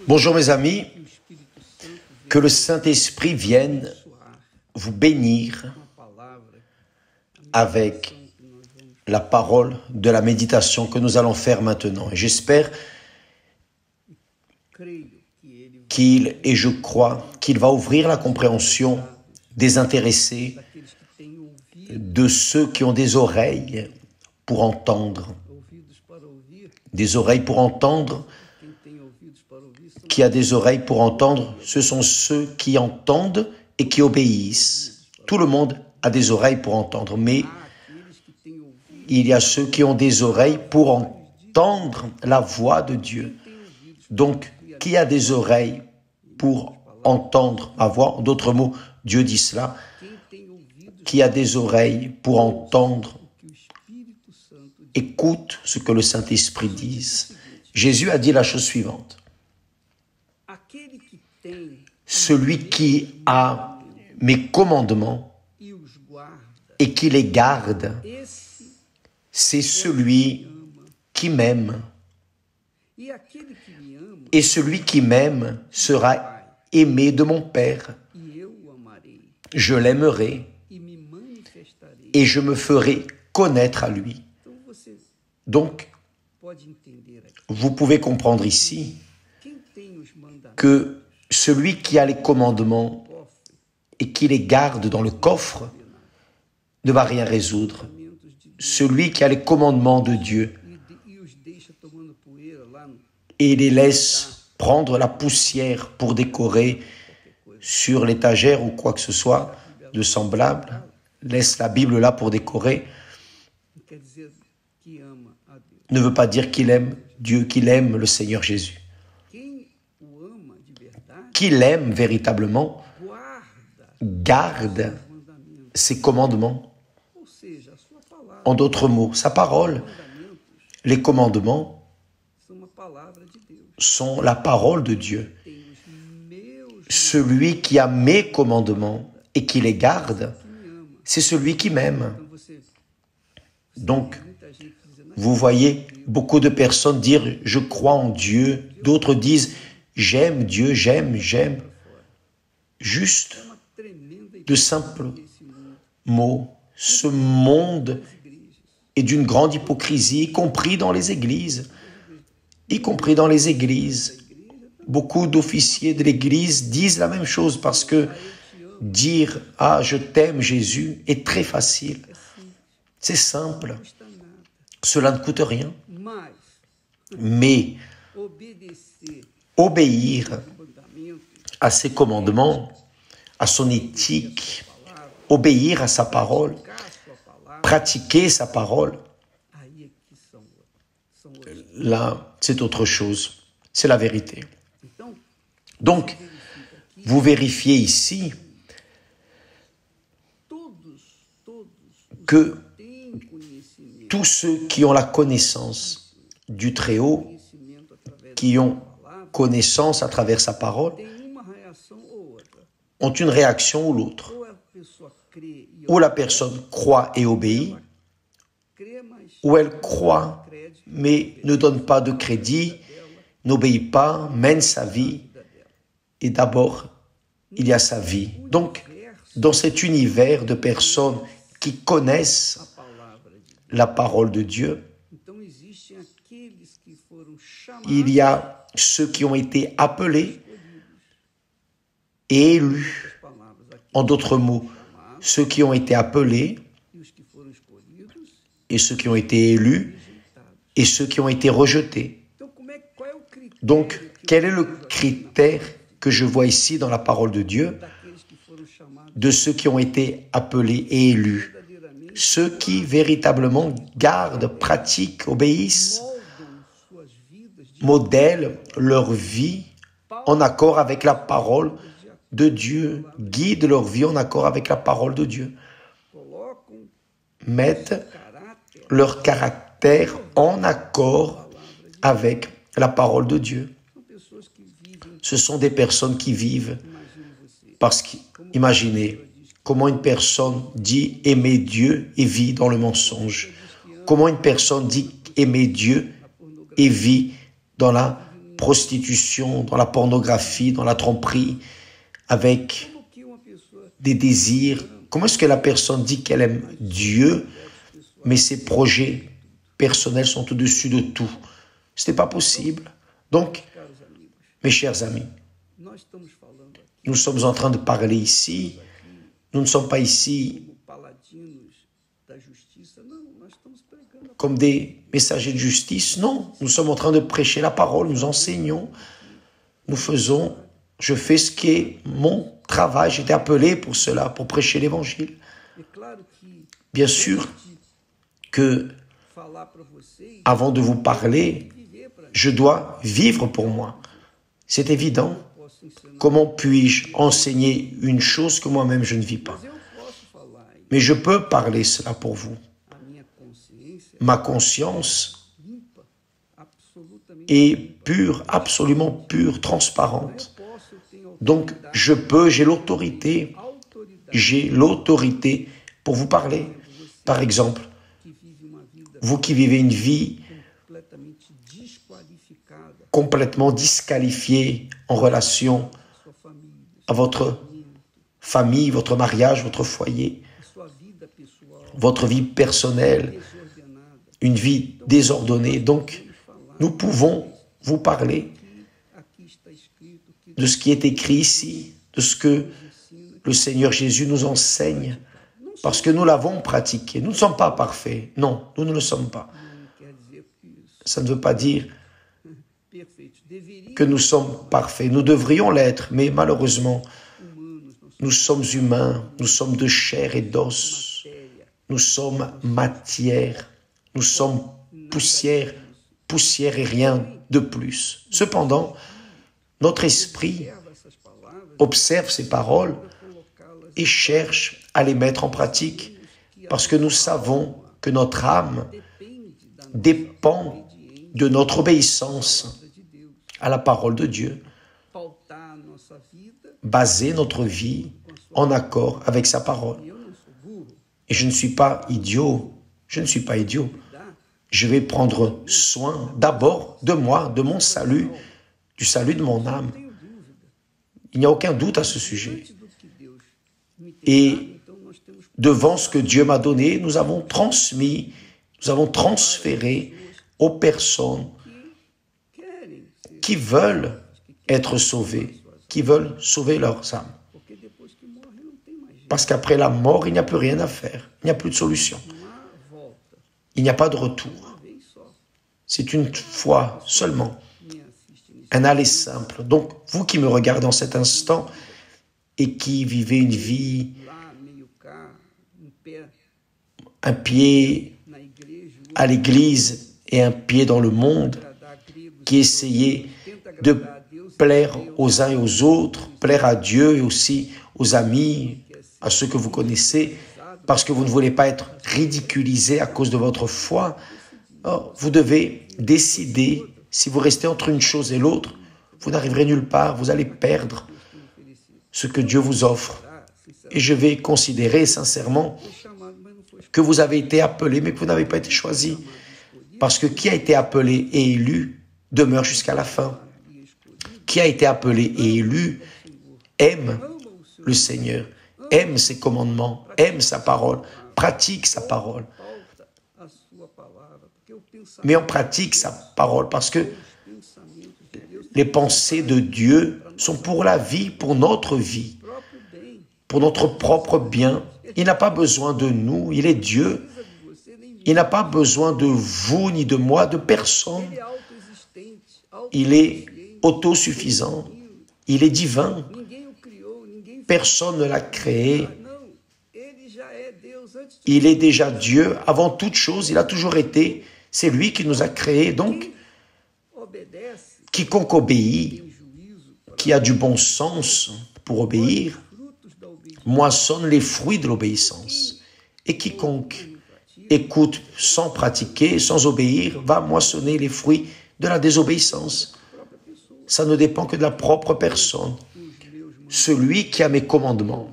Bonjour mes amis, que le Saint-Esprit vienne vous bénir avec la parole de la méditation que nous allons faire maintenant. Et j'espère et je crois qu'il va ouvrir la compréhension des intéressés, de ceux qui ont des oreilles pour entendre. Des oreilles pour entendre. Qui a des oreilles pour entendre, ce sont ceux qui entendent et qui obéissent. Tout le monde a des oreilles pour entendre, mais il y a ceux qui ont des oreilles pour entendre la voix de Dieu. Donc, qui a des oreilles pour entendre ma voix? En d'autres mots, Dieu dit cela. Qui a des oreilles pour entendre, écoute ce que le Saint-Esprit dit. Jésus a dit la chose suivante. Celui qui a mes commandements et qui les garde, c'est celui qui m'aime. Et celui qui m'aime sera aimé de mon Père. Je l'aimerai et je me ferai connaître à lui. Donc, vous pouvez comprendre ici que celui qui a les commandements et qui les garde dans le coffre ne va rien résoudre. Celui qui a les commandements de Dieu et les laisse prendre la poussière pour décorer sur l'étagère ou quoi que ce soit de semblable, laisse la Bible là pour décorer, ne veut pas dire qu'il aime Dieu, qu'il aime le Seigneur Jésus. Qui l'aime véritablement garde ses commandements. En d'autres mots, sa parole. Les commandements sont la parole de Dieu. Celui qui a mes commandements et qui les garde, c'est celui qui m'aime. Donc, vous voyez beaucoup de personnes dire « je crois en Dieu », d'autres disent « j'aime Dieu, j'aime ». Juste de simples mots. Ce monde est d'une grande hypocrisie, y compris dans les églises. Y compris dans les églises. Beaucoup d'officiers de l'église disent la même chose parce que dire « ah, je t'aime Jésus » est très facile. C'est simple. Cela ne coûte rien. Mais obéir à ses commandements, à son éthique, obéir à sa parole, pratiquer sa parole, là, c'est autre chose. C'est la vérité. Donc, vous vérifiez ici que tous ceux qui ont la connaissance du Très-Haut, qui ont connaissance à travers sa parole, ont une réaction ou l'autre. Ou la personne croit et obéit, ou elle croit mais ne donne pas de crédit, n'obéit pas, mène sa vie, et d'abord, il y a sa vie. Donc, dans cet univers de personnes qui connaissent la parole de Dieu, il y a ceux qui ont été appelés et élus. En d'autres mots, ceux qui ont été appelés et ceux qui ont été élus et ceux qui ont été rejetés. Donc, quel est le critère que je vois ici dans la parole de Dieu de ceux qui ont été appelés et élus? Ceux qui véritablement gardent, pratiquent, obéissent, modèlent leur vie en accord avec la parole de Dieu, guident leur vie en accord avec la parole de Dieu, mettent leur caractère en accord avec la parole de Dieu. Ce sont des personnes qui vivent parce qu'imaginez comment une personne dit aimer Dieu et vit dans le mensonge. Comment une personne dit aimer Dieu et vit dans la prostitution, dans la pornographie, dans la tromperie, avec des désirs. Comment est-ce que la personne dit qu'elle aime Dieu, mais ses projets personnels sont au-dessus de tout? Ce n'est pas possible. Donc, mes chers amis, nous sommes en train de parler ici. Nous ne sommes pas ici comme des messagers de justice. Non, nous sommes en train de prêcher la parole, nous enseignons, nous faisons, je fais ce qui est mon travail. J'étais appelé pour cela, pour prêcher l'évangile. Bien sûr que, avant de vous parler, je dois vivre pour moi. C'est évident. Comment puis-je enseigner une chose que moi-même je ne vis pas? Mais je peux parler cela pour vous. Ma conscience est pure, absolument pure, transparente. Donc, j'ai l'autorité pour vous parler. Par exemple, vous qui vivez une vie complètement disqualifiée en relation à votre famille, votre mariage, votre foyer, votre vie personnelle, une vie désordonnée. Donc, nous pouvons vous parler de ce qui est écrit ici, de ce que le Seigneur Jésus nous enseigne, parce que nous l'avons pratiqué. Nous ne sommes pas parfaits. Non, nous ne le sommes pas. Ça ne veut pas dire que nous sommes parfaits. Nous devrions l'être, mais malheureusement, nous sommes humains, nous sommes de chair et d'os, nous sommes matière, nous sommes poussière et rien de plus. Cependant, notre esprit observe ces paroles et cherche à les mettre en pratique, parce que nous savons que notre âme dépend de notre obéissance à la parole de Dieu, baser notre vie en accord avec sa parole. Et je ne suis pas idiot, Je vais prendre soin d'abord de moi, de mon salut, du salut de mon âme. Il n'y a aucun doute à ce sujet. Et devant ce que Dieu m'a donné, nous avons transféré aux personnes qui veulent être sauvées, qui veulent sauver leurs âmes. Parce qu'après la mort, il n'y a plus rien à faire. Il n'y a plus de solution. Il n'y a pas de retour. C'est une fois seulement. Un aller simple. Donc, vous qui me regardez en cet instant et qui vivez une vie, un pied à l'église et un pied dans le monde, qui essayez de plaire aux uns et aux autres, plaire à Dieu et aussi aux amis, à ceux que vous connaissez, parce que vous ne voulez pas être ridiculisé à cause de votre foi. Alors, vous devez décider, si vous restez entre une chose et l'autre, vous n'arriverez nulle part, vous allez perdre ce que Dieu vous offre. Et je vais considérer sincèrement que vous avez été appelé, mais que vous n'avez pas été choisi. Parce que qui a été appelé et élu demeure jusqu'à la fin. Qui a été appelé et élu aime le Seigneur, aime ses commandements, aime sa parole, pratique sa parole. Mais on pratique sa parole parce que les pensées de Dieu sont pour la vie, pour notre vie, pour notre propre bien. Il n'a pas besoin de nous, il est Dieu. Il n'a pas besoin de vous, ni de moi, de personne. Il est autosuffisant, il est divin. Personne ne l'a créé. Il est déjà Dieu avant toute chose, il a toujours été. C'est lui qui nous a créés. Donc, quiconque obéit, qui a du bon sens pour obéir, moissonne les fruits de l'obéissance. Et quiconque écoute sans pratiquer, sans obéir, va moissonner les fruits de la désobéissance. Ça ne dépend que de la propre personne. Celui qui a mes commandements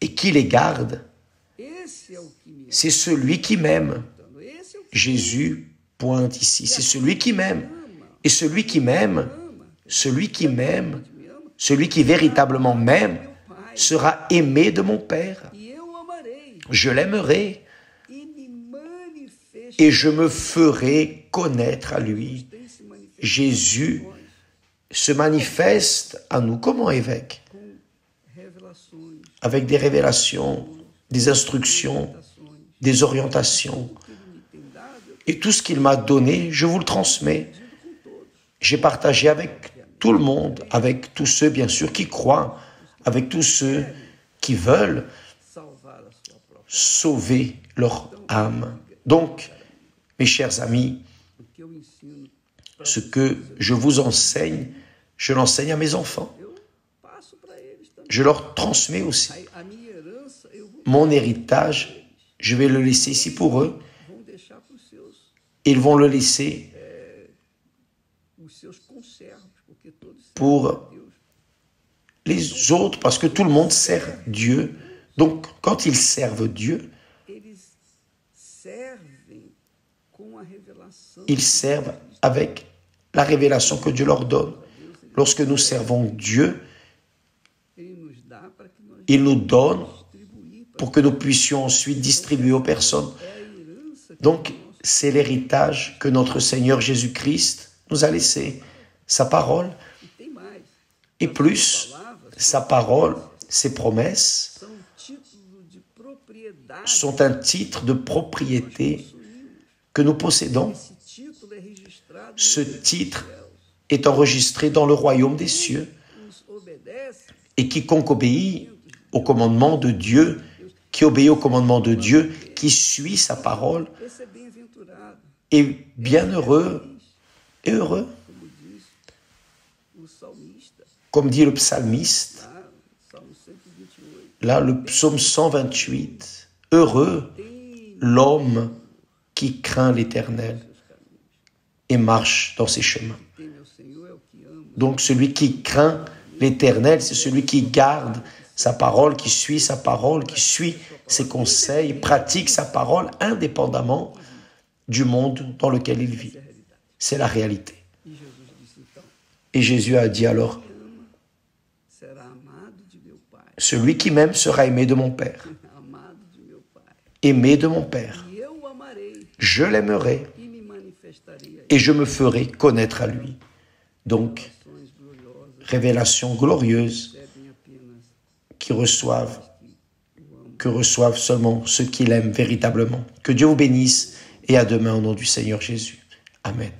et qui les garde, c'est celui qui m'aime. Jésus pointe ici, c'est celui qui m'aime. Et celui qui m'aime, celui qui véritablement m'aime, sera aimé de mon Père. Je l'aimerai et je me ferai connaître à lui. Jésus se manifeste à nous comme évêque, avec des révélations, des instructions, des orientations. Et tout ce qu'il m'a donné, je vous le transmets. J'ai partagé avec tout le monde, avec tous ceux, bien sûr, qui croient, avec tous ceux qui veulent sauver leur âme. Donc, mes chers amis, ce que je vous enseigne, je l'enseigne à mes enfants. Je leur transmets aussi. Mon héritage, je vais le laisser ici pour eux. Ils vont le laisser pour les autres, parce que tout le monde sert Dieu. Donc, quand ils servent Dieu, ils servent avec la révélation que Dieu leur donne. Lorsque nous servons Dieu, il nous donne pour que nous puissions ensuite distribuer aux personnes. Donc, c'est l'héritage que notre Seigneur Jésus-Christ nous a laissé. Sa parole, et plus, sa parole, ses promesses, sont un titre de propriété que nous possédons. Ce titre est enregistré dans le royaume des cieux. Et quiconque obéit au commandement de Dieu, qui obéit au commandement de Dieu, qui suit sa parole, est bienheureux et heureux. Comme dit le psalmiste, là, le psaume 128, « Heureux l'homme qui craint l'Éternel et marche dans ses chemins. » Donc, celui qui craint l'Éternel, c'est celui qui garde sa parole, qui suit sa parole, qui suit ses conseils, pratique sa parole indépendamment du monde dans lequel il vit. C'est la réalité. Et Jésus a dit alors, « Celui qui m'aime sera aimé de mon Père. » Aimé de mon Père. Je l'aimerai et je me ferai connaître à lui. Donc, révélation glorieuse que reçoivent seulement ceux qui l'aiment véritablement. Que Dieu vous bénisse et à demain au nom du Seigneur Jésus. Amen.